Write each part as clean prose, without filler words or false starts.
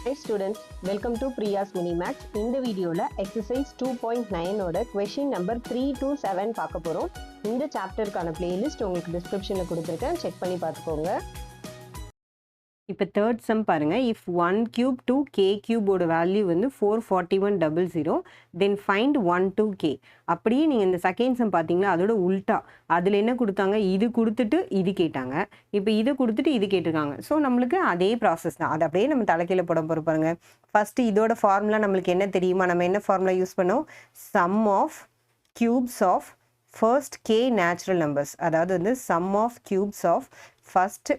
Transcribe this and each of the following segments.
Hi students, welcome to Priya's Mini Max. இந்த வீடியோல exercise 2.9 ஓட question number 3 to 7 பார்க்க போறோம். இந்த சாப்டருக்கான பிளேலிஸ்ட் உங்களுக்கு டிஸ்கிரிப்ஷன்ல கொடுத்திருக்கேன், செக் பண்ணி பார்த்துக்கோங்க. இப்போ தேர்ட் சம் பாருங்க. இஃப் 1 cube 2k கியூபோட வேல்யூ வந்து 44100 தென் ஃபைண்ட் 1 2k. அப்படியே நீங்கள் இந்த செகண்ட் சம் பார்த்தீங்களா, அதோட உல்ட்டா அதில் என்ன கொடுத்தாங்க, இது கொடுத்துட்டு இது கேட்டாங்க, இப்போ இது கொடுத்துட்டு இது கேட்டிருக்காங்க. ஸோ நம்மளுக்கு அதே ப்ராசஸ் தான், அதை அப்படியே நம்ம தலைக்கீழ போட போகிற பாருங்க. ஃபஸ்ட்டு இதோட ஃபார்முலா நம்மளுக்கு என்ன தெரியுமா, நம்ம என்ன ஃபார்முலா யூஸ் பண்ணோம், sum of cubes of first k natural numbers, அதாவது வந்து sum of cubes of first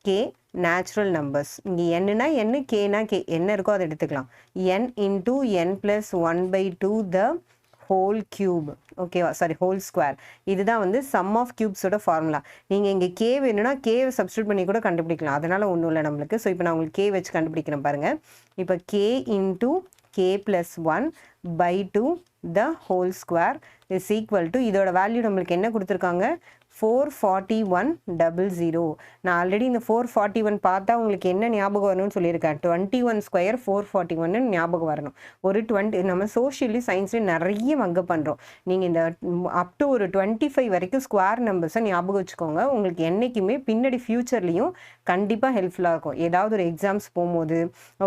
k natural numbers. இங்கே என்னன்னா என்ன, கேனா கே, என்ன இருக்கோ அதை எடுத்துக்கலாம். n இன்டூ n ப்ளஸ் 1/2 த ஹோல் கியூப், ஓகேவா, சாரி ஹோல் ஸ்கொயர். இதுதான் வந்து சம் ஆஃப் கியூப்ஸோட ஃபார்முலா. நீங்கள் இங்கே கே வேணும்னா கேவை சப்ஸ்டியூட் பண்ணி கூட கண்டுபிடிக்கலாம், அதனால் ஒன்றும் இல்லை நம்மளுக்கு. ஸோ இப்போ நான் உங்களுக்கு கே வச்சு கண்டுபிடிக்கிறேன் பாருங்கள். இப்போ K into K plus 1/2 the whole square is equal to, இதோட வேல்யூ நம்மளுக்கு என்ன கொடுத்துருக்காங்க, 44100. நான் ஆல்ரெடி இந்த 441 பார்த்தா உங்களுக்கு என்ன ஞாபகம் வரணும்னு சொல்லியிருக்கேன், 21 ஸ்கொயர் 441 ஞாபகம் வரணும். ஒரு 20, நம்ம சோஷியலி சயின்ஸ்லேயும் நிறைய வங்க பண்ணுறோம். நீங்கள் இந்த அப் டு ஒரு 25 வரைக்கும் ஸ்கொயர் நம்பர்ஸை ஞாபகம் வச்சுக்கோங்க. உங்களுக்கு என்றைக்குமே பின்னாடி ஃப்யூச்சர்லேயும் கண்டிப்பாக ஹெல்ப்ஃபுல்லாக இருக்கும். ஏதாவது ஒரு எக்ஸாம்ஸ் போகும்போது,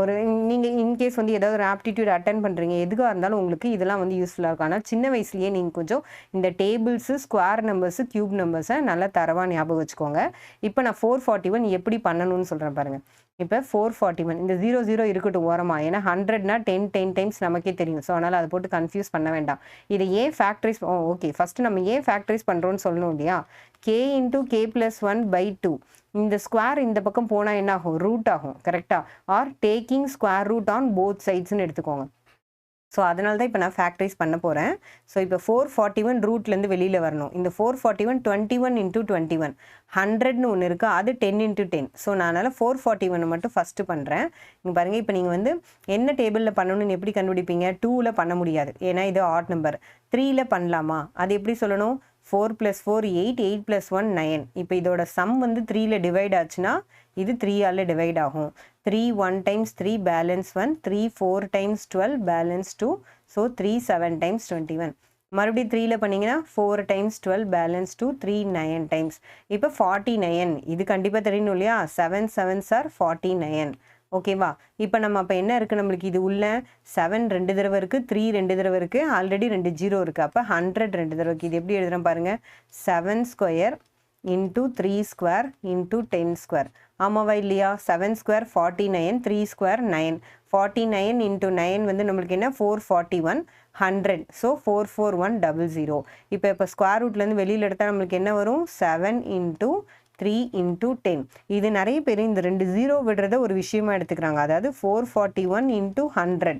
ஒரு நீங்கள் இன்கேஸ் வந்து ஏதாவது ஒரு ஆப்டிடியூட் அட்டன் பண்ணுறீங்க, எதுக்காக இருந்தாலும் உங்களுக்கு இதெல்லாம் வந்து யூஸ்ஃபுல்லாக இருக்கும். ஆனால் சின்ன வயசுலேயே நீங்கள் கொஞ்சம் இந்த டேபிள்ஸு, ஸ்கொயர் நம்பர்ஸு, கியூப் நம்பர்ஸை நல்லா தரவாக ஞாபகம் வச்சுக்கோங்க. இப்போ நான் 441 எப்படி பண்ணணும்னு சொல்கிறேன் பாருங்கள். இப்போ 441 இந்த 00 இருக்கட்டும் ஓரமா, ஏன்னா 100னா 10 டைம்ஸ் நமக்கே தெரியும். ஸோ அதனால் அதை போட்டு கன்ஃபியூஸ் பண்ண வேண்டாம். இதை ஏன் ஃபேக்டரைஸ், ஓகே ஃபஸ்ட்டு நம்ம ஏன் ஃபேக்டரைஸ் பண்ணுறோன்னு சொல்லணும் இல்லையா. k இன்டூ கே ப்ளஸ் 1/2, இந்த ஸ்கொயர் இந்த பக்கம் போனால் என்ன ஆகும், ரூட் ஆகும், கரெக்டாக. Are taking square root on both சைட்ஸ்ன்னு எடுத்துக்கோங்க. ஸோ அதனால தான் இப்போ நான் ஃபேக்டரைஸ் பண்ண போகிறேன். ஸோ இப்போ 441 ரூட்லேருந்து வெளியில் வரணும். இந்த 441 21 இன்டூ 21 100ன்னு ஒன்று இருக்குது, அது 10 இன்டூ 10. ஸோ நான் அதனால் 441 மட்டும் ஃபஸ்ட்டு பண்ணுறேன். இங்கே பாருங்கள், இப்போ நீங்கள் வந்து என்ன டேபிளில் பண்ணணும்னு எப்படி கண்டுபிடிப்பீங்க, 2ல் பண்ண முடியாது, ஏன்னா இது ஆட் நம்பர். 3ல் பண்ணலாமா, அது எப்படி சொல்லணும், 4 + 4 8, 8 + 1 9. இப்போ இதோட சம் வந்து 3ல் டிவைட் ஆச்சுன்னா இது 3ஆல் டிவைட் ஆகும். 3 1 times 3 balance 1, 3 4 times 12 balance 2, so 3 7 times 21. மறுபடியும் 3ல் பண்ணிங்கன்னா 4 டைம்ஸ் 12 பேலன்ஸ் 2, 3 9 டைம்ஸ். இப்போ 49, இது கண்டிப்பாக தெரியணும் இல்லையா, 7 7s are 49, ஓகேவா. இப்போ நம்ம அப்போ என்ன இருக்குது நம்மளுக்கு, இது உள்ள 7 2 தடவை இருக்குது, 3 2 தடவை இருக்குது, ஆல்ரெடி 2 0 இருக்குது. அப்போ 100 2 தடவை இருக்குது. இது எப்படி எழுதுகிறேன் பாருங்கள், 7 square into 3 square into 10 square. ஆமாவா இல்லையா, 7 ஸ்கொயர் 49, 3 ஸ்கொயர் 9, 49 இன்டூ 9 வந்து நம்மளுக்கு என்ன, 441, 100, ஸோ 44100. இப்போ ஸ்கொயர் ரூட்லேருந்து வெளியில் எடுத்தால் நம்மளுக்கு என்ன வரும், 7 இன்டூ 3 இன்டூ 10. இது நிறைய பேர் இந்த 2 0 விடுறத ஒரு விஷயமா எடுத்துக்கிறாங்க. அதாவது 441 இன்டூ 100,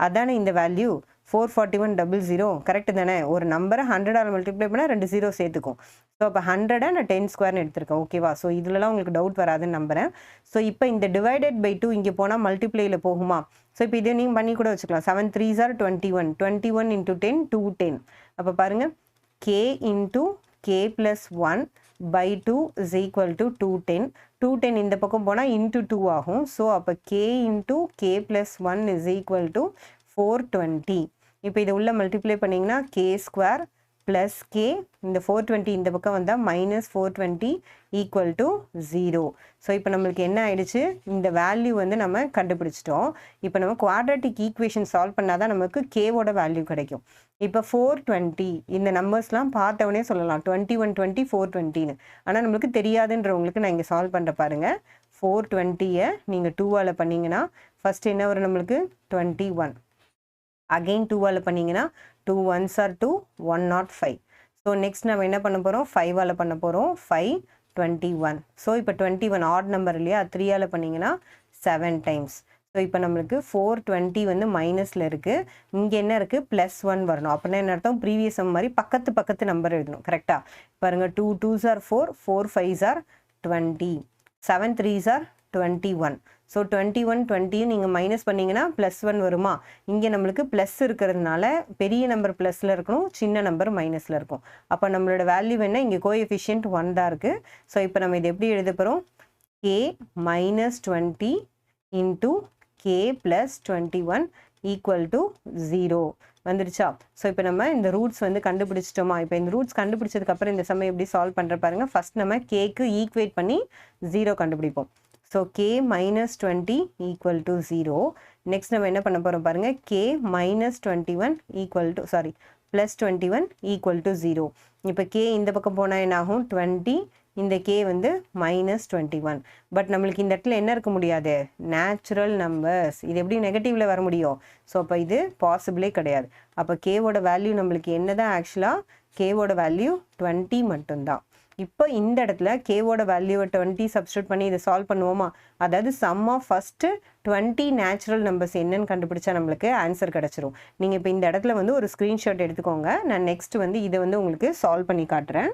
அதானே இந்த வேல்யூ 44100, கரெக்டு தானே. ஒரு நம்பரை 100ஆல் மல்டிப்ளை பண்ணால் 2 0 சேர்த்துக்கும். ஸோ அப்போ 100 நான் 10 ஸ்கொயர்னு எடுத்திருக்கேன், ஓகேவா. ஸோ இதுலலாம் உங்களுக்கு டவுட் வராதுன்னு நம்புகிறேன். ஸோ இப்போ இந்த டிவைடட் பை 2 இங்கே போனால் மல்டிப்ளையில் போகுமா. ஸோ இப்போ இதை நீங்கள் பண்ணி கூட வச்சுக்கலாம். 7 3s are 21, 21 இன்டூ 10 210. அப்போ பாருங்கள், k into K plus 1/2 is equal to 210. 210 இந்த பக்கம் போனால் இன்டூ 2 ஆகும். ஸோ அப்போ k into K plus 1 is equal to 420. இப்போ இதை உள்ள மல்டிப்ளை பண்ணிங்கன்னா கே ஸ்கொயர் ப்ளஸ் கே, இந்த 420 இந்த பக்கம் வந்தால் மைனஸ் 420 ஈக்குவல் டு 0. ஸோ இப்போ நம்மளுக்கு என்ன ஆயிடுச்சு, இந்த வேல்யூ வந்து நம்ம கண்டுபிடிச்சிட்டோம். இப்போ நம்ம குவாட்ராட்டிக் ஈக்குவேஷன் சால்வ் பண்ணால் தான் நமக்கு கேவோட வேல்யூ கிடைக்கும். இப்போ 420 இந்த நம்பர்ஸ்லாம் பார்த்தவொடனே சொல்லலாம் 21 20 420ன்னு. ஆனால் நம்மளுக்கு தெரியாதுன்றவங்களுக்கு நான் இங்கே சால்வ் பண்ணுற பாருங்கள். 420யை நீங்கள் 2ஆல் பண்ணிங்கன்னா ஃபஸ்ட்டு என்ன வரும் நம்மளுக்கு, 21. அகெயின் 2ஆல் பண்ணிங்கன்னா 2 1s are 2, 105. ஸோ நெக்ஸ்ட் நம்ம என்ன பண்ண போகிறோம், 5ஆல் பண்ண போகிறோம், 5 21. ஸோ இப்போ 21 ஆட் நம்பர் இல்லையா, 3ஆல் பண்ணிங்கன்னா 7 டைம்ஸ். ஸோ இப்போ நம்மளுக்கு 420 வந்து மைனஸில் இருக்குது, இங்கே என்ன இருக்குது, +1 வரணும். அப்படின்னா என்ன அர்த்தம், ப்ரீவியஸ் மாதிரி பக்கத்து நம்பர் எழுதணும், கரெக்டாக. பாருங்கள், 2 2s are 4, 4 5s are 20, 7 3s are 21. So 21 20 நீங்கள் மைனஸ் பண்ணிங்கன்னா +1 வருமா. இங்கே நம்மளுக்கு ப்ளஸ் இருக்கிறதுனால பெரிய நம்பர் ப்ளஸில் இருக்கணும், சின்ன நம்பர் மைனஸில் இருக்கும். அப்போ நம்மளோட வேல்யூ என்ன, இங்கே கோஎஃபிஷியன்ட் 1 தான் இருக்குது. ஸோ இப்போ நம்ம இது எப்படி எழுத போகிறோம், k - 20 into k plus 21 equal to 0 வந்துருச்சா? ஸோ இப்போ நம்ம இந்த ரூட்ஸ் வந்து கண்டுபிடிச்சிட்டோமா? இப்போ இந்த ரூட்ஸ் கண்டுபிடிச்சதுக்கப்புறம் இந்த சம் எப்படி சால்வ் பண்ணுற பாருங்க. ஃபர்ஸ்ட் நம்ம கேக்கு ஈக்குவேட் பண்ணி 0 கண்டுபிடிப்போம். So k minus 20 equal to 0. Next நம்ம என்ன பண்ண போகிறோம் பாருங்க. k minus 21 equal to plus 21 equal to 0. இப்போ k இந்த பக்கம் போனால் என்ன ஆகும்? 20. இந்த k வந்து minus 21. பட் நம்மளுக்கு இந்த இடத்துல என்ன இருக்க முடியாது? Natural numbers. இது எப்படி நெகட்டிவ்ல வர முடியும்? ஸோ அப்போ இது பாசிபிளே கிடையாது. அப்போ கேவோட வேல்யூ நம்மளுக்கு என்னதான்? ஆக்சுவலாக கேவோட வேல்யூ 20 மட்டும்தான். இப்போ இந்த இடத்துல கேவோட வேல்யூவை 20 சப்ஸ்டியூட் பண்ணி இதை சால்வ் பண்ணுவோமா? அதாவது sum of first 20 natural numbers என்னன்னு கண்டுபிடிச்சா நம்மளுக்கு ஆன்சர் கிடைச்சிரும். நீங்கள் இப்போ இந்த இடத்துல வந்து ஒரு ஸ்க்ரீன்ஷாட் எடுத்துக்கோங்க. நான் நெக்ஸ்ட் வந்து இதை வந்து உங்களுக்கு சால்வ் பண்ணி காட்டுறேன்.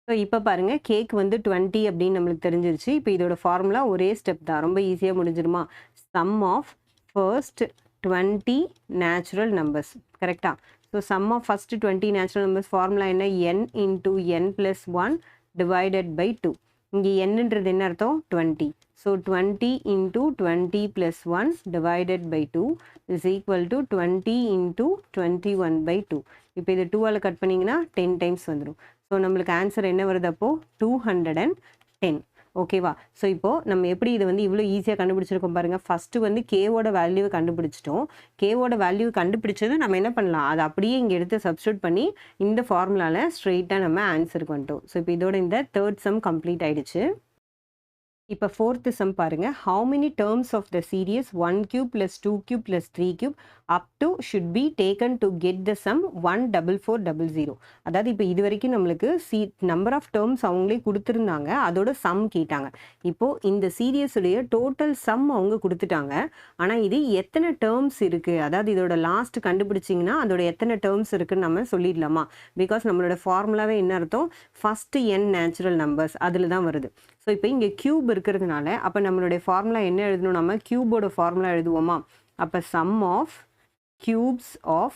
ஸோ இப்போ பாருங்கள், கேக் வந்து 20 அப்படின்னு நம்மளுக்கு தெரிஞ்சிருச்சு. இப்போ இதோட ஃபார்முலா ஒரே ஸ்டெப் தான், ரொம்ப ஈஸியாக முடிஞ்சிருமா? Sum of first 20 natural numbers. கரெக்டாக? So sum of first 20 natural numbers formula என்ன? n into n plus 1 divided by 2. இங்கே என்னன்றது என்ன அர்த்தம்? 20. So 20 into 20 plus 1 divided by 2 is equal to 20 into 21 by 2. இப்போ இது 2ஆல் கட் பண்ணிங்கன்னா 10 டைம்ஸ் வந்துடும். ஸோ நம்மளுக்கு ஆன்சர் என்ன வருது அப்போது? 210. ஓகேவா? ஸோ இப்போது நம்ம எப்படி இதை வந்து இவ்வளோ ஈஸியாக கண்டுபிடிச்சிருக்கோம் பாருங்கள். ஃபஸ்ட்டு வந்து கேவோட வேல்யூவை கண்டுபிடிச்சிட்டோம். கேவோட வேல்யூ கண்டுபிடிச்சது நம்ம என்ன பண்ணலாம்? அதை அப்படியே இங்கே எடுத்து சப்ஸ்டியூட் பண்ணி இந்த ஃபார்முலாவில் ஸ்ட்ரெயிட்டாக நம்ம ஆன்சருக்கு வந்துட்டோம். ஸோ இப்போ இதோட இந்த தேர்ட் சம் கம்ப்ளீட் ஆயிடுச்சு. இப்போ ஃபோர்த்து சம் பாருங்கள். How many terms of the series 1 cube plus 2 cube plus 3 cube up to should be taken to get the sum 14400. அதாவது இப்போ இது வரைக்கும் நம்மளுக்கு நம்பர் ஆஃப் டேர்ம்ஸ் அவங்களே கொடுத்துருந்தாங்க, அதோட சம் கேட்டாங்க. இப்போது இந்த சீரியஸுடைய டோட்டல் சம் அவங்க கொடுத்துட்டாங்க. ஆனால் இது எத்தனை டேர்ம்ஸ் இருக்குது, அதாவது இதோட லாஸ்ட் கண்டுபிடிச்சிங்கன்னா அதோட எத்தனை டேர்ம்ஸ் இருக்குன்னு நம்ம சொல்லிடலாமா? பிகாஸ் நம்மளோட ஃபார்முலாவே என்ன அர்த்தம்? ஃபஸ்ட்டு n நேச்சுரல் நம்பர்ஸ் அதில் தான் வருது. ஸோ இப்போ இங்கே கியூப் இருக்கிறதுனால அப்போ நம்மளுடைய ஃபார்முலா என்ன எழுதணும்? நம்ம கியூபோட ஃபார்முலா எழுதுவோமா? அப்போ sum of cubes of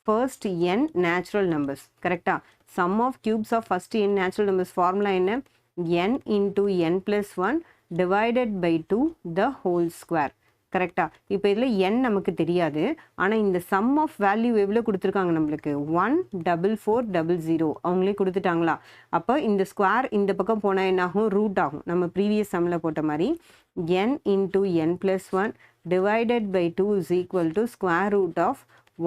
first n natural numbers. கரெக்டா? sum of cubes of first n natural numbers formula என்ன? n into n plus 1 divided by 2 the whole square. கரெக்டா? இப்போ இதில் n நமக்கு தெரியாது, ஆனால் இந்த சம் ஆஃப் வேல்யூ எவ்வளோ கொடுத்துருக்காங்க நம்மளுக்கு? 14400 அவங்களே கொடுத்துட்டாங்களா? அப்போ இந்த ஸ்கொயர் இந்த பக்கம் போனால் என்ன ஆகும்? ரூட் ஆகும். நம்ம ப்ரீவியஸ் சம்மில் போட்ட மாதிரி n into n plus 1 divided by 2 is equal to square root of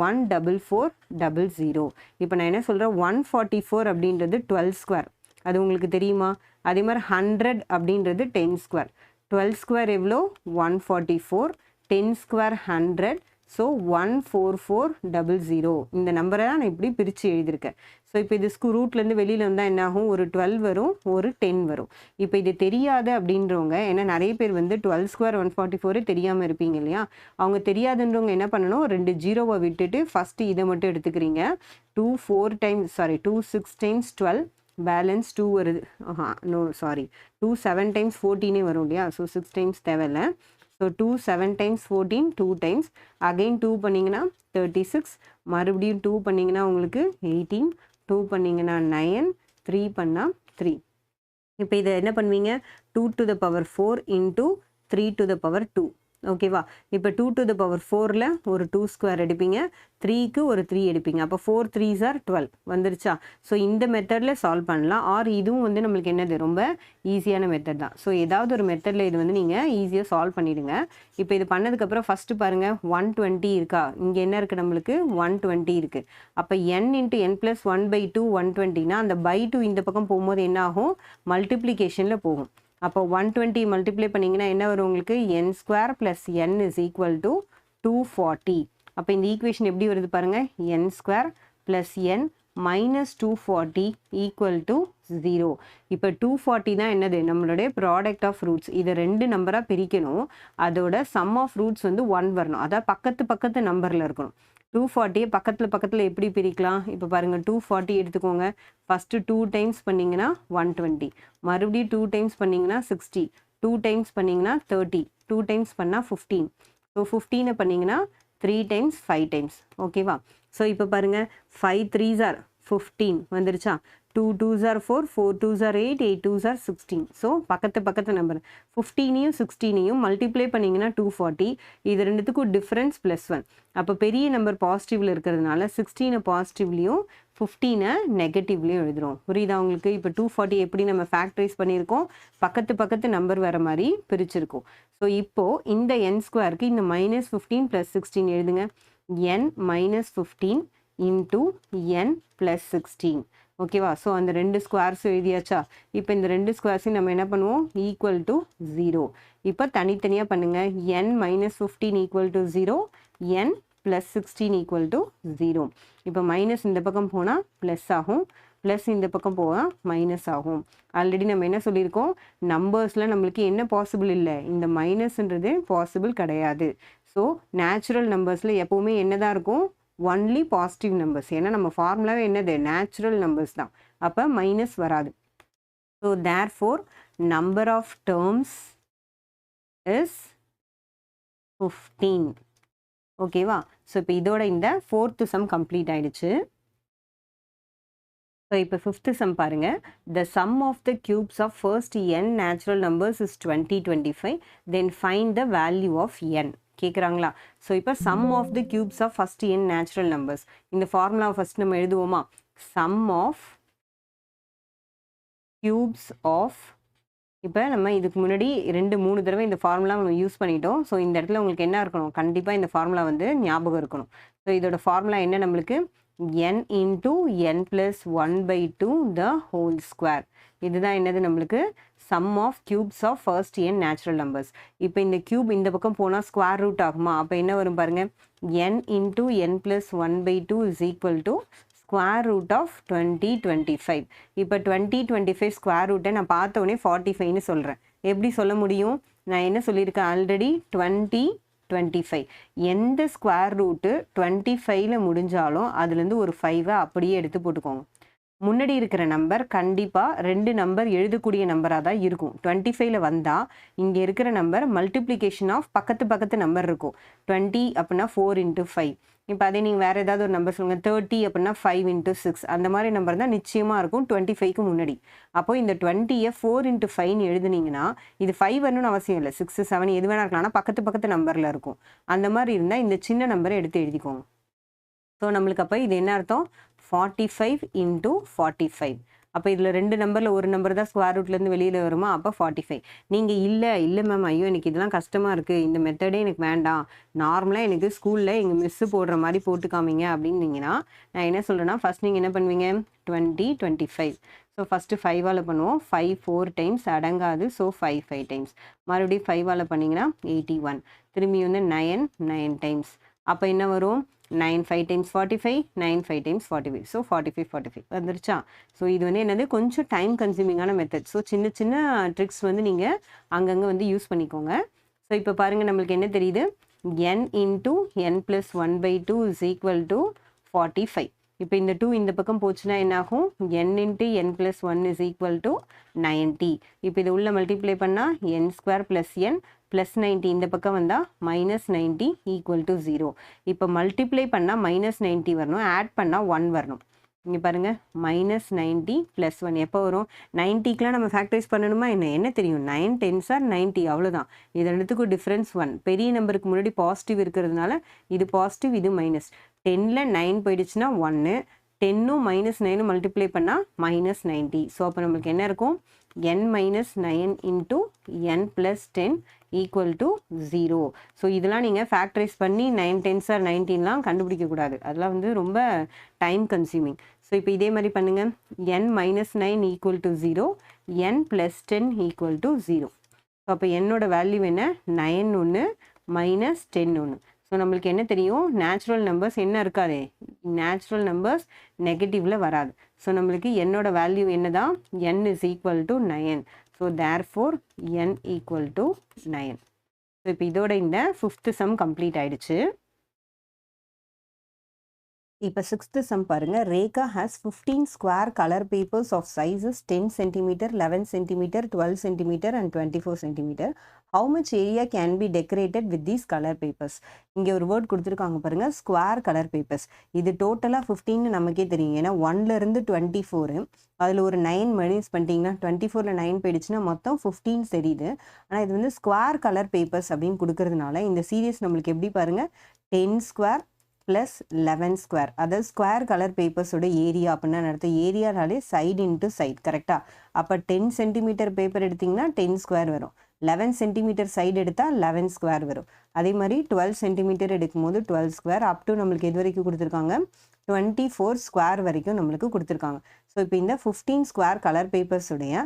14400. இப்போ நான் என்ன சொல்கிறேன்? 144 அப்படின்றது 12 ஸ்கொயர், அது உங்களுக்கு தெரியுமா? அதே மாதிரி 100 அப்படின்றது 10 ஸ்கொயர். 12 ஸ்கொயர் எவ்வளோ? 144. 10 ஸ்கொயர் 100. ஸோ 14400. இந்த நம்பரை நான் இப்படி பிரித்து எழுதியிருக்கேன். ஸோ இப்போ இது ரூட்லேருந்து வெளியில் வந்தால் என்ன ஆகும்? ஒரு 12 வரும், ஒரு 10 வரும். இப்போ இது தெரியாது அப்படின்றவங்க, ஏன்னா நிறைய பேர் வந்து 12 ஸ்கொயர் 144 தெரியாமல் இருப்பீங்க இல்லையா? அவங்க தெரியாதுன்றவங்க என்ன பண்ணணும்? 2 ஜீரோவை விட்டுட்டு ஃபஸ்ட்டு இதை மட்டும் எடுத்துக்கிறீங்க. 2 6 times 12 பேலன்ஸ் 2 வருது. டூ 7 times 14 வரும் இல்லையா? ஸோ 6 times தேவையில்லை. ஸோ 2 7 times 14 2 times அகெயின் 2 பண்ணிங்கன்னா 36, மறுபடியும் 2 பண்ணிங்கன்னா உங்களுக்கு 18, 2 பண்ணிங்கன்னா 9, 3 பண்ணால் 3. இப்போ இதை என்ன பண்ணுவீங்க? 2 to the power 4 into 3 to the power 2. ஓகேவா? இப்போ 2 to the power 4ல் ஒரு 2 ஸ்கொயர் எடுப்பீங்க, 3க்கு ஒரு 3 எடுப்பீங்க. அப்போ 4 3s are 12 வந்துருச்சா? ஸோ இந்த மெத்தடில் சால்வ் பண்ணலாம். ஆர் இதுவும் வந்து நம்மளுக்கு என்னது? ரொம்ப ஈஸியான மெத்தட் தான். ஸோ ஏதாவது ஒரு மெத்தடில் இது வந்து நீங்கள் ஈஸியாக சால்வ் பண்ணிவிடுங்க. இப்போ இது பண்ணதுக்கப்புறம் ஃபஸ்ட்டு பாருங்கள், 120 இருக்கா? இங்கே என்ன இருக்குது? நம்மளுக்கு 120 இருக்குது. அப்போ n into n plus 1/2 120னா அந்த by 2 இந்த பக்கம் போகும்போது என்ன ஆகும்? மல்டிப்ளிகேஷனில் போகும். அப்போ 120 மல்டிப்ளை பண்ணிங்கன்னா என்ன வரும் உங்களுக்கு? n square plus n is equal to 240. அப்போ இந்த ஈக்குவேஷன் எப்படி வருது பாருங்கள்? n square plus n minus 240 equal to 0. இப்போ 240 தான் என்னது? நம்மளுடைய ப்ராடக்ட் ஆஃப் ரூட்ஸ். இதை 2 நம்பராக பிரிக்கணும், அதோட சம் ஆஃப் ரூட்ஸ் வந்து 1 வரணும். அதாவது பக்கத்து நம்பரில் இருக்கணும். 240 பக்கத்தில் எப்படி பிரிக்கலாம்? இப்போ பாருங்கள், 240 எடுத்துக்கோங்க. ஃபஸ்ட்டு 2 டைம்ஸ் பண்ணிங்கன்னா 120, மறுபடியும் 2 டைம்ஸ் பண்ணிங்கன்னா 60, 2 டைம்ஸ் பண்ணிங்கன்னா 30, 2 டைம்ஸ் பண்ணால் 15. ஸோ 15 பண்ணிங்கன்னா 3 டைம்ஸ் 5 டைம்ஸ். ஓகேவா? ஸோ இப்போ பாருங்கள், 5 3s are 15 வந்துருச்சா? 2 2s are 4, 4 2s are 8, 8 2s are 16. So பக்கத்து நம்பர் 15ஐயும் 16ஐயும் மல்டிப்ளை பண்ணிங்கன்னா 240. இது ரெண்டுத்துக்கும் டிஃப்ரென்ஸ் +1. அப்போ பெரிய நம்பர் பாசிட்டிவில் இருக்கிறதுனால 16 பாசிட்டிவ்லையும் 15 நெகட்டிவ்லையும் எழுதுகிறோம். புரியுதா உங்களுக்கு? இப்போ 240 எப்படி நம்ம ஃபேக்டரைஸ் பண்ணியிருக்கோம், பக்கத்து நம்பர் வர மாதிரி பிரிச்சிருக்கோம். ஸோ இப்போது இந்த n ஸ்கொயருக்கு இந்த -15 + 16 எழுதுங்க. n - 15 into n + 16. ஓகேவா? ஸோ அந்த ரெண்டு ஸ்கொயர்ஸ் எழுதியாச்சா? இப்போ இந்த ரெண்டு ஸ்கொயர்ஸையும் நம்ம என்ன பண்ணுவோம், ஈக்குவல் டு 0. இப்போ தனித்தனியாக பண்ணுங்கள். n - 15 = 0, n + 16 = 0. இப்போ மைனஸ் இந்த பக்கம் போனால் ப்ளஸ் ஆகும், ப்ளஸ் இந்த பக்கம் போனால் மைனஸ் ஆகும். ஆல்ரெடி நம்ம என்ன சொல்லியிருக்கோம், நம்பர்ஸில் நம்மளுக்கு என்ன பாசிபிள் இல்லை, இந்த மைனஸ்ன்றது பாசிபிள் கிடையாது. ஸோ நேச்சுரல் நம்பர்ஸில் எப்போவுமே என்ன தான் இருக்கும், ஒன்லி பாசிட்டிவ் நம்பர்ஸ். ஏன்னா நம்ம ஃபார்முலாவே என்னது, நேச்சுரல் நம்பர்ஸ் தான். அப்போ மைனஸ் வராது. So therefore number of terms is 15. ஓகேவா? ஸோ இப்போ இதோட இந்த 4th சம் கம்ப்ளீட் ஆயிடுச்சு. ஸோ இப்போ 5th சம் பாருங்க. The sum of the cubes of first n natural numbers is 20, 25. Then find the value of n. கேட்குறாங்களா? So இப்போ sum of the cubes of first n natural numbers. இந்த formula first நம்ம எழுதுவோமா? Sum of cubes of, இப்போ நம்ம இதுக்கு முன்னாடி 2-3 தடவை இந்த ஃபார்முலா நம்ம யூஸ் பண்ணிட்டோம். ஸோ இந்த இடத்துல உங்களுக்கு என்ன இருக்கணும், கண்டிப்பாக இந்த ஃபார்முலா வந்து ஞாபகம் இருக்கணும். ஸோ இதோட ஃபார்முலா என்ன நம்மளுக்கு, n × n + 1/2 the whole square. இதுதான் என்னது நம்மளுக்கு sum of cubes of first n natural numbers. இப்போ இந்த கியூப் இந்த பக்கம் போனால் ஸ்கொயர் ரூட் ஆகுமா? அப்போ என்ன வரும் பாருங்கள், n × n + 1/2 = square root of 20, 25. இப்போ 20, 25 ஸ்கொயர் ரூட்டை நான் பார்த்த உடனே 45ன்னு சொல்கிறேன். எப்படி சொல்ல முடியும்? நான் என்ன சொல்லியிருக்கேன் ஆல்ரெடி, 20, 25. எந்த ஸ்கொயர் ரூட்டு 25ல் முடிஞ்சாலும் அதுலேருந்து ஒரு 5 அப்படியே எடுத்து போட்டுக்கோங்க. முன்னாடி இருக்கிற நம்பர் கண்டிப்பாக 2 நம்பர் எழுதக்கூடிய நம்பராக தான் இருக்கும். 25ல் வந்தால் இங்கே இருக்கிற நம்பர் மல்டிப்ளிகேஷன் ஆஃப் பக்கத்து நம்பர் இருக்கும். 20 அப்படின்னா 4 × 5. இப்போ அதே நீங்கள் வேறு ஏதாவது ஒரு நம்பர் சொல்லுங்கள், 30 அப்படின்னா 5 × 6. அந்த மாதிரி நம்பர் தான் நிச்சயமாக இருக்கும் 25க்கு முன்னாடி. அப்போது இந்த 20யை 4 × 5ன்னு எழுதுனீங்கன்னா இது 5 வரணும்னு அவசியம் இல்லை, 6, 7 எது வேணா இருக்கலாம். ஆனால் பக்கத்து நம்பரில் இருக்கும். அந்த மாதிரி இருந்தால் இந்த சின்ன நம்பரை எடுத்து எழுதிக்கோங்க. ஸோ நம்மளுக்கு அப்போ இது என்ன அர்த்தம், 45 × 45. அப்போ இதில் 2 நம்பரில் ஒரு நம்பர் தான் ஸ்கொயர் ரூட்லேருந்து வெளியில் வருமா? அப்போ 45. நீங்கள் இல்லை மேம், ஐயோ எனக்கு இதெல்லாம் கஷ்டமாக இருக்குது, இந்த மெத்தடே எனக்கு வேண்டாம், நார்மலாக எனக்கு ஸ்கூலில் எங்கள் மிஸ்ஸு போடுற மாதிரி போட்டு காமிங்க அப்படின்னீங்கன்னா நான் என்ன சொல்கிறேன்னா, ஃபஸ்ட் நீங்கள் என்ன பண்ணுவீங்க, 20, 25. ஸோ ஃபஸ்ட்டு 5ஆல் பண்ணுவோம். 5 4 டைம்ஸ் அடங்காது. So 5 times. மறுபடியும் 5ஆல் பண்ணிங்கன்னா 81. திரும்பி வந்து 9 டைம்ஸ். அப்போ என்ன வரும், 9 5 டைம்ஸ் 45, 9 5 டைம்ஸ் 45. ஸோ 45 வந்துருச்சா? ஸோ இது வந்து என்னது, கொஞ்சம் டைம் கன்சியூமிங்கான மெத்தட். ஸோ சின்ன ட்ரிக்ஸ் வந்து நீங்கள் அங்கங்கே வந்து யூஸ் பண்ணிக்கோங்க. ஸோ இப்போ பாருங்கள் நம்மளுக்கு என்ன தெரியுது, n × n + 1/2 = 45. இப்போ இந்த 2 இந்த பக்கம் போச்சுன்னா என்னாகும், n × n + 1 = 90. இப்போ இது உள்ள மல்டிப்ளை பண்ணால் n² + n + 90 இந்த பக்கம் வந்தால் -90 = 0. இப்போ மல்டிப்ளை பண்ணால் -90 வரணும், ஆட் பண்ணால் 1 வரணும். இங்கே பாருங்கள், -90 + 1 எப்போ வரும், 90க்குலாம் நம்ம ஃபேக்டரைஸ் பண்ணணுமா என்ன தெரியும், 9 10s are 90 அவ்வளோதான். இது ரெண்டுத்துக்கும் டிஃப்ரென்ஸ் 1. பெரிய நம்பருக்கு முன்னாடி பாசிட்டிவ் இருக்கிறதுனால இது பாசிட்டிவ், இது மைனஸ். 10ல் 9 போயிடுச்சுன்னா 1, 10ம் -9ம் மல்டிப்ளை பண்ணால் -90. ஸோ அப்போ நம்மளுக்கு என்ன இருக்கும், n - 9 × n + 10 = 0. ஸோ இதெல்லாம் நீங்கள் ஃபேக்டரைஸ் பண்ணி 9 10s are 19லாம் கண்டுபிடிக்கக்கூடாது, அதெல்லாம் வந்து ரொம்ப டைம் கன்சியூமிங். ஸோ இப்போ இதே மாதிரி பண்ணுங்கள், n - 9 = 0, n + 10 = 0. ஸோ அப்போ என்னோட வேல்யூ என்ன, 9 ஒன்று -10 ஒன்று. ஸோ நம்மளுக்கு என்ன தெரியும், நேச்சுரல் நம்பர்ஸ் என்ன இருக்காது, நேச்சுரல் நம்பர்ஸ் நெகட்டிவில் வராது. ஸோ நம்மளுக்கு என்னோட வேல்யூ என்ன தான், n = 9. So therefore n = 9. So இப்போ இதோட இந்த 5th சம் கம்ப்ளீட் ஆயிடுச்சு. இப்போ 6th sum பாருங்க. Rekha has 15 square color papers of sizes 10 cm, 11 cm, 12 cm and 24 cm. How much area can be decorated with these color papers? இங்கே ஒரு word கொடுத்துருக்காங்க பாருங்க, ஸ்கொயர் கலர் பேப்பர்ஸ். இது டோட்டலாக 15 நமக்கே தெரியும், ஏன்னா 1லேருந்து 24, அதில் ஒரு 9 மைனஸ் பண்ணிட்டீங்கன்னா 24ல் 9 போயிடுச்சுன்னா மொத்தம் 15 தெரியுது. ஆனால் இது வந்து ஸ்கொயர் கலர் பேப்பர்ஸ் அப்படின்னு கொடுக்கறதுனால இந்த சீரியஸ் நம்மளுக்கு எப்படி பாருங்க, 10 ஸ்கொயர் ப்ளஸ் 11 ஸ்கொயர், அதாவது ஸ்கொயர் கலர் பேப்பர்ஸோட ஏரியா அப்படின்னா நடத்த ஏரியானாலே சைடு இன்ட்டு சைடு, கரெக்டாக? அப்போ 10 சென்டிமீட்டர் பேப்பர் எடுத்திங்கன்னா 10 ஸ்கொயர் வரும், 11 சென்டிமீட்டர் சைடு எடுத்தால் 11 ஸ்கொயர் வரும். அதே மாதிரி 12 சென்டிமீட்டர் எடுக்கும்போது 12 ஸ்கொயர், அப் டு நம்மளுக்கு எது வரைக்கும் கொடுத்துருக்காங்க, 24 ஸ்கொயர் வரைக்கும் நம்மளுக்கு கொடுத்துருக்காங்க. ஸோ இப்போ இந்த 15 ஸ்கொயர் கலர் பேப்பர்ஸுடைய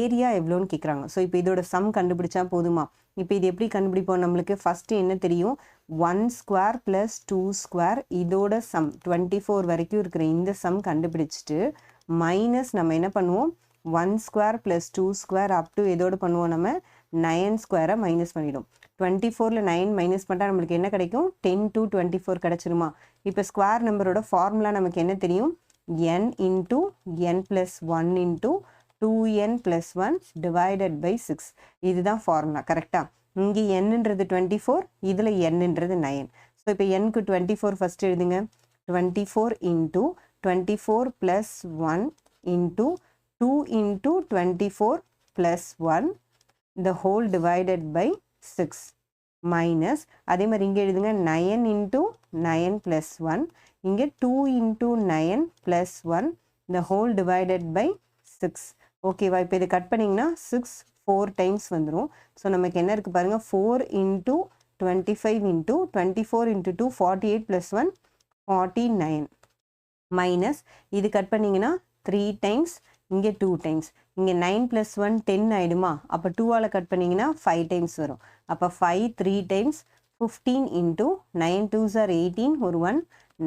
ஏரியா எவ்வளோன்னு கேட்குறாங்க. ஸோ இப்போ இதோட சம் கண்டுபிடிச்சா போதுமா? இப்போ இது எப்படி கண்டுபிடிப்போம், நம்மளுக்கு ஃபஸ்ட்டு என்ன தெரியும், 1 ஸ்கொயர் ப்ளஸ் 2 ஸ்கொயர், இதோட சம் 24 வரைக்கும் இருக்கிற இந்த சம் கண்டுபிடிச்சிட்டு மைனஸ் நம்ம என்ன பண்ணுவோம், 1 square plus 2 square up to எதோடு பண்ணுவோம், நம்ம 9 ஸ்கொயரை மைனஸ் பண்ணிடும். 24ல் 9 மைனஸ் பண்ணிட்டா நம்மளுக்கு என்ன கிடைக்கும், 10 to 24 கிடச்சிருமா? இப்போ ஸ்கொயர் நம்பரோட ஃபார்முலா நமக்கு என்ன தெரியும், n into n plus 1 into 2n plus 1 divided by 6. இதுதான் ஃபார்முலா, கரெக்டாக? இங்கே என்னன்றது 24, இதில் என்னன்றது 9. ஸோ இப்போ nக்கு 24 ஃபஸ்ட் எழுதுங்க, 24 into 24 plus 1 into 2 into 24 plus 1 the whole divided by 6 minus, அதே மாதிரி இங்கே எழுதுங்க 9 இன்ட்டு 9 ப்ளஸ் 1, இங்கே 2 into 9 plus 1 the whole divided by 6. ஓகேவா? இப்போ இது கட் பண்ணிங்கன்னா 6 4 டைம்ஸ் வந்துடும். ஸோ நமக்கு என்ன இருக்குது பாருங்கள், 4 into 25 into 24 into 2 48 plus 1 49 minus இது கட் பண்ணிங்கன்னா 3 டைம்ஸ், இங்கே 2 டைம்ஸ், இங்கே 9 ப்ளஸ் 1 10 ஆகிடுமா? அப்போ 2ஆல் கட் பண்ணிங்கன்னா 5 டைம்ஸ் வரும். அப்போ 5 3 டைம்ஸ் 15 இன்ட்டு 9 2s are 18, ஒரு 1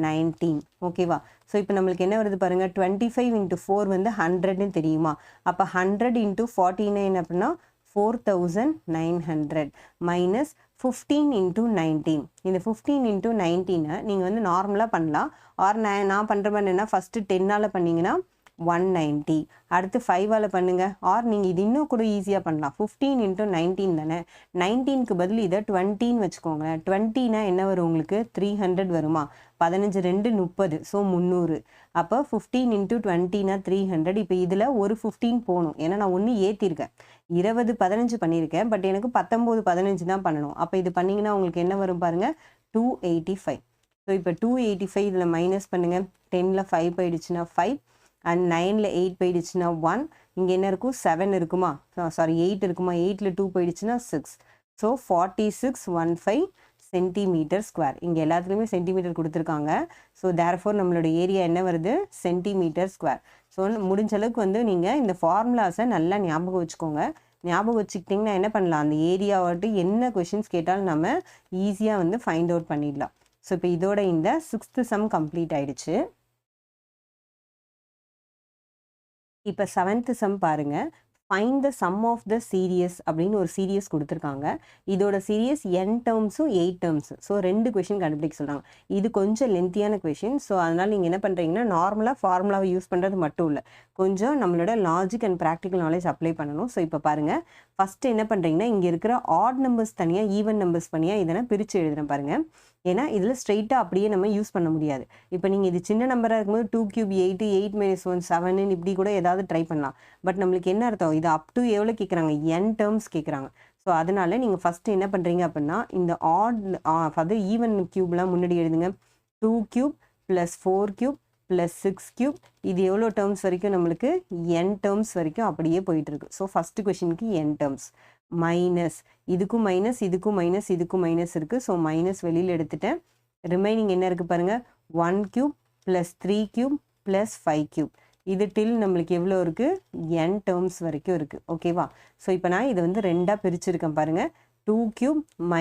19. ஓகேவா? ஸோ இப்போ நம்மளுக்கு என்ன வருது பாருங்கள், 25 இன்ட்டு 4 வந்து 100ன்னு தெரியுமா? அப்போ 100 இன்ட்டு 49 அப்படின்னா 4900 மைனஸ் 15 இன்ட்டு 19. இந்த 15 இன்ட்டு 19 நீங்கள் வந்து நார்மலாக பண்ணலாம். ஆர் நான் பண்ணுற மாதிரி என்ன, ஃபஸ்ட்டு 10ஆல் பண்ணிங்கன்னா 190, அடுத்து 5ஆல் பண்ணுங்கள். ஆர் நீங்கள் இது இன்னும் கூட ஈஸியாக பண்ணலாம், 15 இன்ட்டு 19 தானே, 19க்கு பதில் இதை 20ன்னு வச்சுக்கோங்க. 20னா என்ன வரும் உங்களுக்கு, 300 வருமா? 15 2 30, ஸோ 300. அப்போ 15 இன்ட்டு 20னா 300. இப்போ இதில் ஒரு 15 போகணும், ஏன்னா நான் ஒன்று ஏற்றிருக்கேன், 20 15 பண்ணியிருக்கேன், பட் எனக்கு 19 15 தான் பண்ணணும். அப்போ இது பண்ணிங்கன்னா உங்களுக்கு என்ன வரும் பாருங்கள், 285. ஸோ இப்போ 285 இதில் மைனஸ் பண்ணுங்கள், 10ல் 5 போயிடுச்சுன்னா 5 அண்ட் 9ல் 8 போயிடுச்சுன்னா 1, இங்கே என்ன இருக்கும் 7 இருக்குமா, சாரி 8 இருக்குமா, 8ல் 2 போயிடுச்சுன்னா 6. So 4615 centimetre square. இங்கே எல்லாத்துலேயுமே சென்டிமீட்டர் கொடுத்துருக்காங்க. ஸோ தேர்ஃபோர் நம்மளோட ஏரியா என்ன வருது, சென்டிமீட்டர் ஸ்கொயர். ஸோ முடிஞ்ச அளவுக்கு வந்து நீங்கள் இந்த ஃபார்முலாஸை நல்லா ஞாபகம் வச்சுக்கோங்க. ஞாபகம் வச்சுக்கிட்டிங்கன்னா என்ன பண்ணலாம், அந்த ஏரியாவாட்டு என்ன கொஷின்ஸ் கேட்டாலும் நம்ம ஈஸியாக வந்து ஃபைண்ட் அவுட் பண்ணிடலாம். ஸோ இப்போ இதோட இந்த 6th சம் கம்ப்ளீட் ஆயிடுச்சு. இப்போ 7th சம் பாருங்க, find the sum of the series அப்படின்னு ஒரு சீரியஸ் கொடுத்துருக்காங்க. இதோட சீரியஸ் n டேர்ம்ஸும் 8 டேர்ம்ஸு. ஸோ 2 கொஷின் கண்டுபிடிக்க சொல்கிறாங்க. இது கொஞ்சம் லென்த்தியான கொஷின். ஸோ அதனால் நீங்கள் என்ன பண்ணுறீங்கன்னா, நார்மலாக ஃபார்முலாவை யூஸ் பண்ணுறது மட்டும் இல்லை, கொஞ்சம் நம்மளோட logic and practical knowledge apply பண்ணணும். ஸோ இப்போ பாருங்கள், ஃபஸ்ட்டு என்ன பண்ணுறீங்கன்னா, இங்கே இருக்கிற ஆட் நம்பர்ஸ் தனியாக ஈவன் நம்பர்ஸ் தனியாக இதனை பிரித்து எழுதுகிறேன் பாருங்கள். ஏன்னா இதில் ஸ்ட்ரெயிட்டாக அப்படியே நம்ம யூஸ் பண்ண முடியாது. இப்போ நீங்கள் இது சின்ன நம்பராக இருக்கும்போது 2 cube 8, 8 - 1 7 இப்படி கூட ஏதாவது ட்ரை பண்ணலாம். பட் நம்மளுக்கு என்ன அர்த்தம், இது அப் டு எவ்வளோ கேட்குறாங்க, n டேர்ம்ஸ் கேட்குறாங்க. ஸோ அதனால நீங்கள் ஃபஸ்ட்டு என்ன பண்ணுறீங்க அப்படின்னா, இந்த அது ஈவன் க்யூப்லாம் முன்னாடி எழுதுங்க. 2 cube + 4 cube + 6 cube, இது எவ்வளோ டேர்ம்ஸ் வரைக்கும் நம்மளுக்கு n டேர்ம்ஸ் வரைக்கும் அப்படியே போயிட்டுருக்கு. ஸோ ஃபஸ்ட்டு கொஷினுக்கு n டேர்ம்ஸ் மைனஸ், இதுக்கும் மைனஸ், இதுக்கும் மைனஸ், இதுக்கும் மைனஸ் இருக்குது. ஸோ மைனஸ் வெளியில் எடுத்துட்டேன். ரிமைனிங் என்ன இருக்குது பாருங்கள், 1 cube + 3 cube + 5 cube. இது டில் நம்மளுக்கு எவ்வளோ இருக்குது, n டேர்ம்ஸ் வரைக்கும் இருக்குது. ஓகேவா? ஸோ இப்போ நான் இதை வந்து ரெண்டாக பிரிச்சுருக்கேன் பாருங்கள். 2 cube -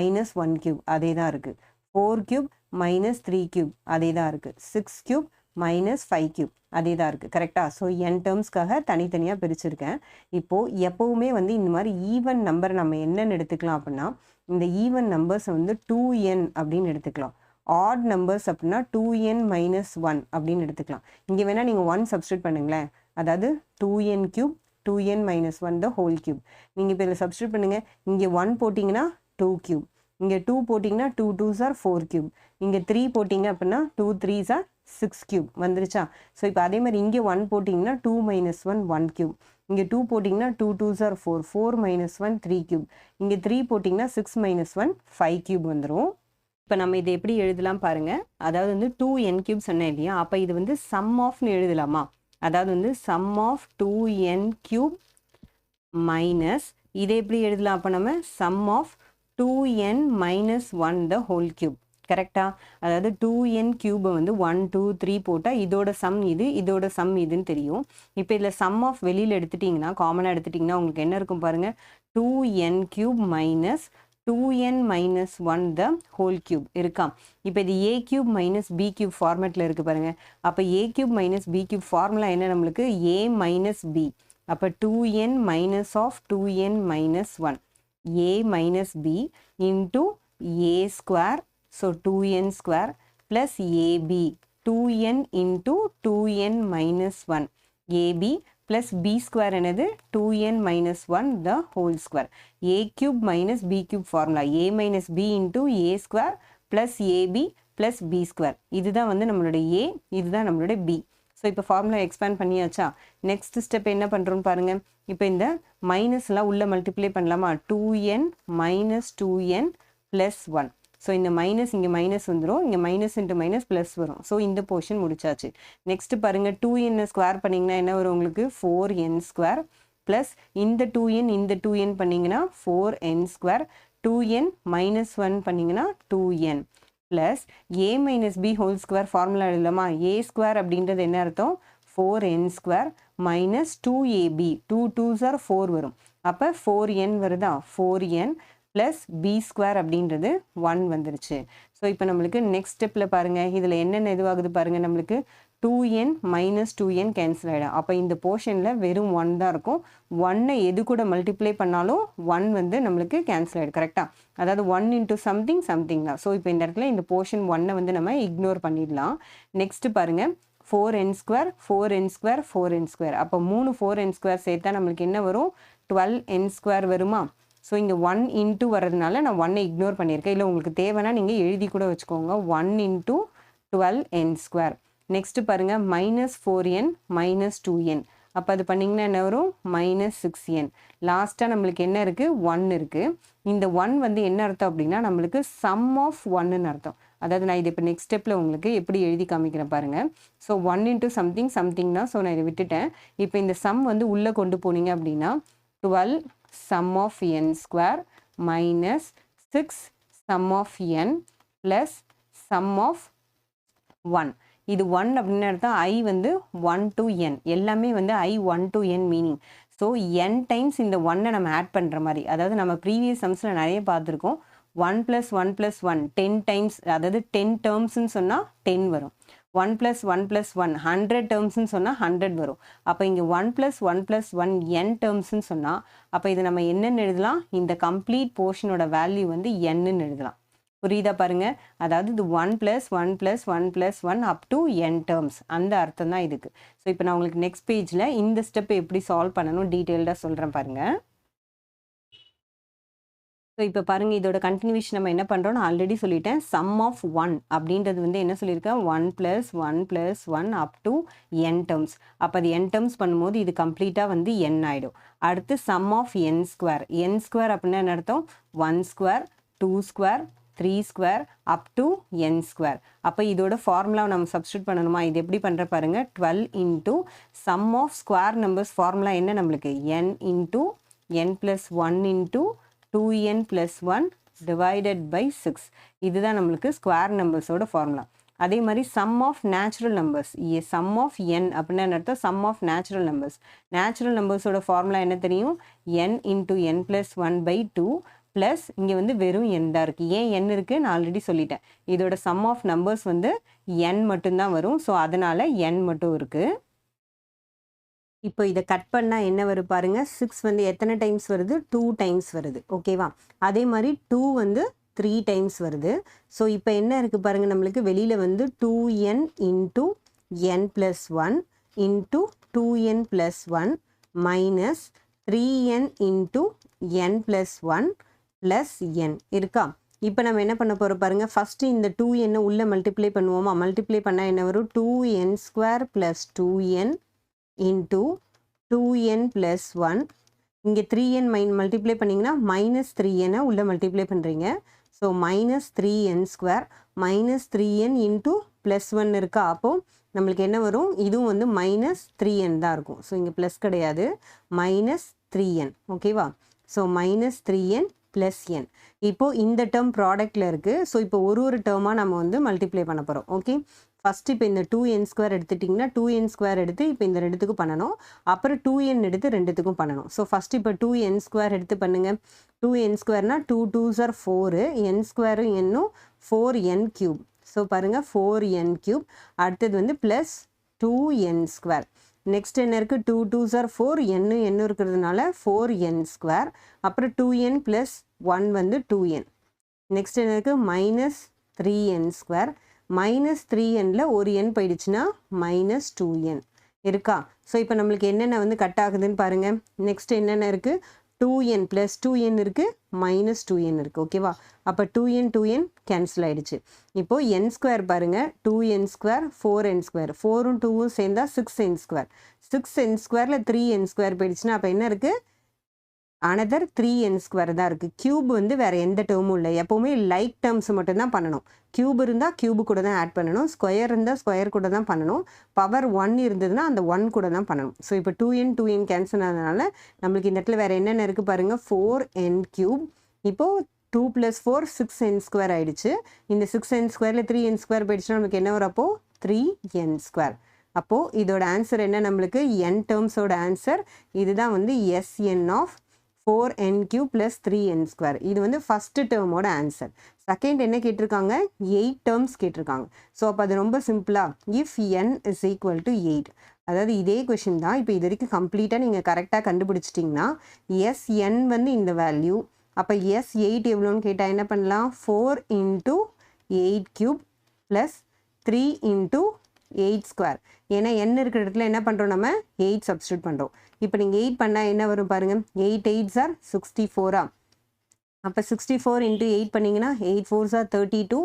1 cube அதே தான் இருக்குது. 4 cube - 3 cube அதே தான் இருக்குது. 6 cube -5 cube அதே தான் இருக்குது. கரெக்டாக? ஸோ n டேர்ம்ஸ்க்காக தனித்தனியாக பிரிச்சுருக்கேன். இப்போது எப்போவுமே வந்து இந்த மாதிரி ஈவன் நம்பர் நம்ம என்னென்னு எடுத்துக்கலாம் அப்படின்னா, இந்த ஈவன் நம்பர்ஸை வந்து 2n அப்படின்னு எடுத்துக்கலாம். ஆட் நம்பர்ஸ் அப்படின்னா 2n மைனஸ் 1 அப்படின்னு எடுத்துக்கலாம். இங்கே வேணால் நீங்கள் 1 சப்ஸ்டியூட் பண்ணுங்களேன். அதாவது 2n cube 2n minus 1 the whole cube. நீங்கள் இப்போ இதில் சப்ஸ்டியூட் பண்ணுங்கள். இங்கே 1 போட்டிங்கன்னா 2 கியூப், இங்கே 2 போட்டிங்கன்னா 2 2s are 4 கியூப், இங்கே 3 போட்டிங்க அப்படின்னா 2 3s are 6 கியூப் வந்துருச்சா? ஸோ இப்போ அதே மாதிரி இங்கே 1 போட்டிங்கன்னா 2 மைனஸ் 1 1 கியூப், இங்கே 2 போட்டிங்கன்னா 2 2s are 4 4 மைனஸ் 1 3 கியூப், இங்கே 3 போட்டிங்கன்னா 6 மைனஸ் 1 5 கியூப் வந்துடும். இப்போ நம்ம இதை எப்படி எழுதலாம் பாருங்கள். அதாவது வந்து 2n கியூப் சொன்னேன் இல்லையா? அப்போ இது வந்து சம் ஆஃப்னு எழுதலாமா? அதாவது வந்து sum of 2n cube minus இதை எப்படி எழுதலாம்? அப்போ நம்ம sum of 2n minus 1 the whole cube. கரெக்டா? அதாவது 2n கியூபை வந்து 1 2 3 போட்டால் இதோட சம் இது, இதோட சம் இதுன்னு தெரியும். இப்போ இதில் சம் ஆஃப் வெளியில் எடுத்துட்டிங்கன்னா, காமனாக எடுத்துட்டிங்கன்னா உங்களுக்கு என்ன இருக்கும் பாருங்கள். 2n cube minus 2n minus 1 the whole cube இருக்கா? இப்போ இது a cube minus b cube ஃபார்மேட்டில் இருக்குது பாருங்கள். அப்போ a cube minus b cube formula என்ன நம்மளுக்கு? a minus b. அப்போ 2n minus of 2n minus 1 a minus b into a square. So 2n square plus ab 2n into 2n minus 1 ab plus b square என்னது 2n minus 1 the whole square. a cube minus b cube formula a minus b into a square plus ab plus b square. இதுதான் வந்து நம்மளுடைய a, இதுதான் நம்மளுடைய b. So இப்போ formula expand பண்ணியாச்சா? Next step என்ன பண்ணுறோன்னு பாருங்கள். இப்போ இந்த மைனஸ்லாம் உள்ளே மல்டிப்ளை பண்ணலாமா? 2n minus 2n plus 1. So இந்த மைனஸ் இங்கே மைனஸ் வந்துடும், இங்கே மைனஸ் இன்ட்டு மைனஸ் ப்ளஸ் வரும். ஸோ இந்த போர்ஷன் முடிச்சாச்சு. நெக்ஸ்ட் பாருங்கள், 2n ஸ்கொயர் பண்ணிங்கன்னா என்ன வரும் உங்களுக்கு? 4n ஸ்கொயர் ப்ளஸ் இந்த 2n இந்த 2n பண்ணிங்கன்னா 4n ஸ்கொயர், 2n மைனஸ் 1 பண்ணிங்கன்னா 2n plus a minus b whole square formula எழுதலாமா? a ஸ்கொயர் அப்படின்றது என்ன அர்த்தம்? 4n square minus 2ab 2 2s are 4 வரும். அப்போ 4n வருதா? 4n ப்ளஸ் பி ஸ்கொயர் அப்படின்றது 1 வந்துருச்சு. ஸோ இப்போ நம்மளுக்கு நெக்ஸ்ட் ஸ்டெப்பில் பாருங்கள், இதில் என்னென்ன இதுவாகுது பாருங்கள். நம்மளுக்கு 2n மைனஸ் 2n கேன்சல் ஆகிடும். அப்போ இந்த போர்ஷனில் வெறும் 1 தான் இருக்கும். 1 எது கூட மல்டிப்ளை பண்ணாலும் 1 வந்து நம்மளுக்கு கேன்சல் ஆகிடும். கரெக்டாக? அதாவது 1 இன்ட்டு சம்திங் சம்திங் தான். ஸோ இப்போ இந்த இடத்துல இந்த போர்ஷன் 1 வந்து நம்ம இக்னோர் பண்ணிடலாம். நெக்ஸ்ட்டு பாருங்கள், 4n square 4n square 4n square. அப்போ 3 4n ஸ்கொயர் சேர்த்தா நம்மளுக்கு என்ன வரும்? 12n ஸ்கொயர் வருமா? ஸோ இங்கே 1 இன்ட்டு வரதுனால நான் 1 இக்னோர் பண்ணியிருக்கேன். இல்லை உங்களுக்கு தேவைன்னா நீங்கள் எழுதி கூட வச்சுக்கோங்க. 1 இன்ட்டு 12n ஸ்கொயர். நெக்ஸ்ட்டு பாருங்கள், மைனஸ் 4n மைனஸ் 2n. அப்போ அது பண்ணிங்கன்னா என்ன வரும்? Minus 6n. லாஸ்ட்டாக நம்மளுக்கு என்ன இருக்குது? 1 இருக்குது. இந்த 1 வந்து என்ன அர்த்தம் அப்படின்னா நம்மளுக்கு சம் ஆஃப் 1ன்னு அர்த்தம். அதாவது நான் இது இப்போ நெக்ஸ்ட் ஸ்டெப்பில் உங்களுக்கு எப்படி எழுதி காமிக்கிறேன் பாருங்கள். ஸோ 1 இன்ட்டு சம்திங் சம்திங் தான். ஸோ நான் இதை விட்டுட்டேன். இப்போ இந்த சம் வந்து உள்ளே கொண்டு போனீங்க அப்படின்னா 12 sum of n square minus 6 sum of n plus sum of 1. இது 1 அப்படின்னு அர்த்தம் i வந்து 1 to n. எல்லாமே வந்து i 1 to n meaning. So n times இந்த 1 நம்ம ஆட் பண்ணுற மாதிரி. அதாவது நம்ம ப்ரீவியஸ் சம்ஸில் நிறைய பார்த்துருக்கோம். 1 + 1 + 1 10 டைம்ஸ், அதாவது 10 டேர்ம்ஸ்ன்னு சொன்னால் 10 வரும். 1 + 1 + 1 100 டேர்ம்ஸ்ன்னு சொன்னால் 100 வரும். அப்போ இங்கே 1 + 1 + 1 n டேர்ம்ஸ்ன்னு சொன்னால் அப்போ இது நம்ம என்னன்னு எழுதலாம்? இந்த கம்ப்ளீட் போர்ஷனோட வேல்யூ வந்து nன்னு எழுதலாம். புரியுதா பாருங்க? அதாவது இது 1 + 1 + 1 + 1 அப் டு n டேர்ம்ஸ், அந்த அர்த்தம் தான் இதுக்கு. ஸோ இப்போ நான் உங்களுக்கு நெக்ஸ்ட் பேஜில் இந்த ஸ்டெப் எப்படி சால்வ் பண்ணணும் டீட்டெயில்டாக சொல்கிறேன் பாருங்கள். ஸோ இப்போ பாருங்கள், இதோட கண்டினியூஷன் நம்ம என்ன பண்ணுறோம்? நான் ஆல்ரெடி சொல்லிட்டேன். சம் ஆஃப் 1 அப்படின்றது வந்து என்ன சொல்லியிருக்கேன்? 1 + 1 + 1 அப் டு n டேர்ம்ஸ். அப்போ அது n டேர்ம்ஸ் பண்ணும்போது இது கம்ப்ளீட்டாக வந்து n ஆகிடும். அடுத்து sum of n square. n square அப்படின்னா என்ன அர்த்தம்? 1 square 2 square 3 square up to n square. அப்போ இதோட ஃபார்முலாவை நம்ம சப்ஸ்டியூட் பண்ணணுமா? இது எப்படி பண்ணுற பாருங்கள். 12 into sum of square numbers formula என்ன நம்மளுக்கு? n into n + 1 into 2n + 1 divided by 6. இதுதான் நம்மளுக்கு ஸ்கொயர் நம்பர்ஸோட ஃபார்முலா. அதே மாதிரி sum of natural numbers. Sum of n அப்படின்னா என்ன அர்த்தம்? Sum of natural numbers. Natural நம்பர்ஸோட ஃபார்முலா என்ன தெரியும்? n into n + 1 by 2 plus இங்கே வந்து வெறும் n தான் இருக்குது. ஏன் n இருக்குது? நான் ஆல்ரெடி சொல்லிட்டேன். இதோட சம் ஆஃப் நம்பர்ஸ் வந்து n மட்டும்தான் வரும். ஸோ அதனால் n மட்டும் இருக்குது. இப்போ இதை கட் பண்ணால் என்ன வரும் பாருங்கள். 6 வந்து எத்தனை டைம்ஸ் வருது? 2 டைம்ஸ் வருது. ஓகேவா? அதே மாதிரி 2 வந்து 3 டைம்ஸ் வருது. ஸோ இப்போ என்ன இருக்குது பாருங்கள், நம்மளுக்கு வெளியில் வந்து 2n into n + 1 into 2n + 1 minus 3n into n + 1 plus n இருக்கா. இப்போ நம்ம என்ன பண்ண போகிறோம் பாருங்கள், ஃபஸ்ட்டு இந்த 2n உள்ளே மல்டிப்ளை பண்ணுவோமா. மல்டிப்ளை பண்ணால் என்ன வரும், 2n² + 2n இன்ட்டு 2n + 1. இங்கே 3n மல்டிப்ளை பண்ணிங்கன்னா -3n உள்ளே மல்டிப்ளை பண்ணுறீங்க. ஸோ -3n² -3n இன்ட்டு +1 இருக்கா. அப்போது நம்மளுக்கு என்ன வரும், இதுவும் வந்து -3n தான் இருக்கும். ஸோ இங்கே ப்ளஸ் கிடையாது, -3n. ஓகேவா. So -3n + n. இப்போது இந்த டேர்ம் ப்ராடக்டில் இருக்குது. ஸோ இப்போ ஒரு டேர்மாக நம்ம வந்து மல்டிப்ளை பண்ண போகிறோம். ஓகே, ஃபஸ்ட்டு இப்போ இந்த 2n² எடுத்துட்டிங்கன்னா 2n² எடுத்து இப்போ இந்த ரெண்டுத்துக்கும் பண்ணணும். அப்புறம் 2n எடுத்து ரெண்டுத்துக்கும் பண்ணணும். ஸோ ஃபஸ்ட்டு இப்போ 2n² எடுத்து பண்ணுங்கள். 2n²னா 2 2s are 4, n² என்னும் 4n³. ஸோ பாருங்கள் 4n³. அடுத்தது வந்து ப்ளஸ் 2n². நெக்ஸ்ட் என்ன இருக்குது, 2 2s are 4, n இருக்கிறதுனால 4n². அப்புறம் 2n + 1 வந்து 2n. நெக்ஸ்ட் என்ன இருக்குது, -3n². -3nல ஒரு n போயிடுச்சுன்னா -2n இருக்கா. ஸோ இப்போ நம்மளுக்கு என்னென்ன வந்து கட் ஆகுதுன்னு பாருங்கள். நெக்ஸ்ட் என்னென்ன இருக்குது, 2n + 2n இருக்குது, -2n இருக்குது. ஓகேவா. அப்போ 2n 2n கேன்சல் ஆகிடுச்சு. இப்போது n² பாருங்கள், 2n², 4n². 4ம் 2ம் சேர்ந்தா 6n². 6n²ல 3n² போயிடுச்சுன்னா அப்போ என்ன இருக்குது, அனதர் 3n² தான் இருக்குது. க்யூப் வந்து வேறு எந்த டேர்மும் இல்லை. எப்போவுமே லைக் டேர்ம்ஸ் மட்டும்தான் பண்ணணும். க்யூப் இருந்தால் க்யூபு கூட தான் ஆட் பண்ணணும். ஸ்கொயர் இருந்தால் ஸ்கொயர் கூட தான் பண்ணணும். பவர் 1 இருந்ததுன்னா அந்த 1 கூட தான் பண்ணணும். ஸோ இப்போ 2n 2n கேன்சல் ஆனதுனால நம்மளுக்கு இந்த இடத்துல வேறு என்னென்ன இருக்குது பாருங்கள், 4n³. இப்போது 2 + 4 6n² ஆகிடுச்சு. இந்த 6n²ல 3n² போயிடுச்சுன்னா நமக்கு என்ன வரும், அப்போது 3n². அப்போது இதோட ஆன்சர் என்ன, நம்மளுக்கு n டேர்ம்ஸோட ஆன்சர் இதுதான் வந்து Sn ஆஃப் 4n³ + 3n². இது வந்து ஃபஸ்ட்டு டேர்மோட ஆன்சர். செகண்ட் என்ன கேட்டிருக்காங்க, 8 டேர்ம்ஸ் கேட்டிருக்காங்க. ஸோ அப்போ அது ரொம்ப சிம்பிளாக, இஃப் n = 8. அதாவது இதே கொஷின் தான். இப்போ இது வரைக்கும் கம்ப்ளீட்டாக நீங்கள் கரெக்டாக கண்டுபிடிச்சிட்டிங்கன்னா Sn வந்து இந்த வேல்யூ. அப்போ S8 எவ்வளோன்னு கேட்டால் என்ன பண்ணலாம், 4 × 8³ + 3 × 8². ஏன்னா n இருக்கிற இடத்துல என்ன பண்ணுறோம், நம்ம 8 சப்ஸ்டியூட் பண்ணுறோம். இப்போ நீங்கள் 8 பண்ணால் என்ன வரும் பாருங்கள், 8 8s are 64. அப்போ 64 × 8 பண்ணிங்கன்னா 8 4s are 32,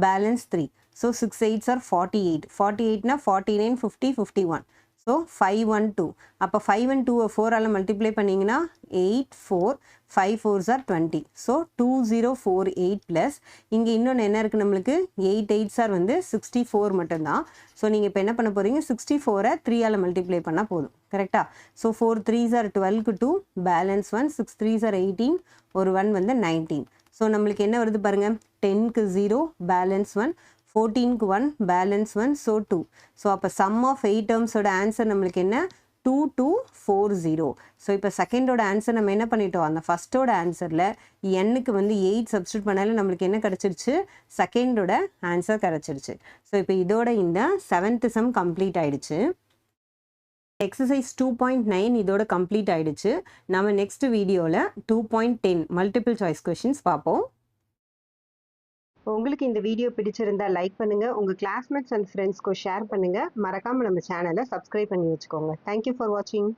balance 3. So 6 8s are 48. 48னா 49 50 51. So 512. அப்போ 512 4ஆல் மல்டிப்ளை பண்ணிங்கன்னா 8 4 5 4s are 20. ஸோ 2048 ப்ளஸ் இங்கே இன்னொன்று என்ன இருக்குது, நம்மளுக்கு 8 8s are வந்து 64 மட்டும்தான். ஸோ நீங்கள் இப்போ என்ன பண்ண போகிறீங்க, 64ஐ 3ஆல் மல்டிப்ளை பண்ணால் போதும். கரெக்டாக. So 4 3s are 12க்கு 2, balance 1, 6 3s are 18, ஒரு 1 வந்து 19. ஸோ நம்மளுக்கு என்ன வருது பாருங்கள், 10க்கு 0, பேலன்ஸ் 1, 14க்கு 1, பேலன்ஸ் 1, ஸோ 2. ஸோ அப்போ சம் ஆஃப் 8 டேர்ம்ஸோட ஆன்சர் நம்மளுக்கு என்ன, 2240. ஸோ இப்போ செகண்டோட ஆன்சர் நம்ம என்ன பண்ணிட்டோம், அந்த ஃபஸ்ட்டோட ஆன்சரில் எண்ணுக்கு வந்து 8 சப்ஸ்டியூட் பண்ணாலும் நம்மளுக்கு என்ன கிடச்சிருச்சு, செகண்டோட ஆன்சர் கிடச்சிருச்சு. ஸோ இப்போ இதோட இந்த 7th சம் கம்ப்ளீட் ஆயிடுச்சு. எக்ஸசைஸ் 2.9 இதோட கம்ப்ளீட் ஆயிடுச்சு. நம்ம நெக்ஸ்ட் வீடியோவில் 2.10 மல்டிபிள் சாய்ஸ் கொஷின்ஸ் பார்ப்போம். உங்களுக்கு இந்த வீடியோ பிடிச்சிருந்தா லைக் பண்ணுங்க, உங்க கிளாஸ்மேட்ஸ் அண்ட் ஃப்ரெண்ட்ஸ்க்கு ஷேர் பண்ணுங்க. மறக்காம நம்ம சேனலை சப்ஸ்கிரைப் பண்ணி வச்சுக்கோங்க. தேங்க்யூ ஃபார் வாட்சிங்.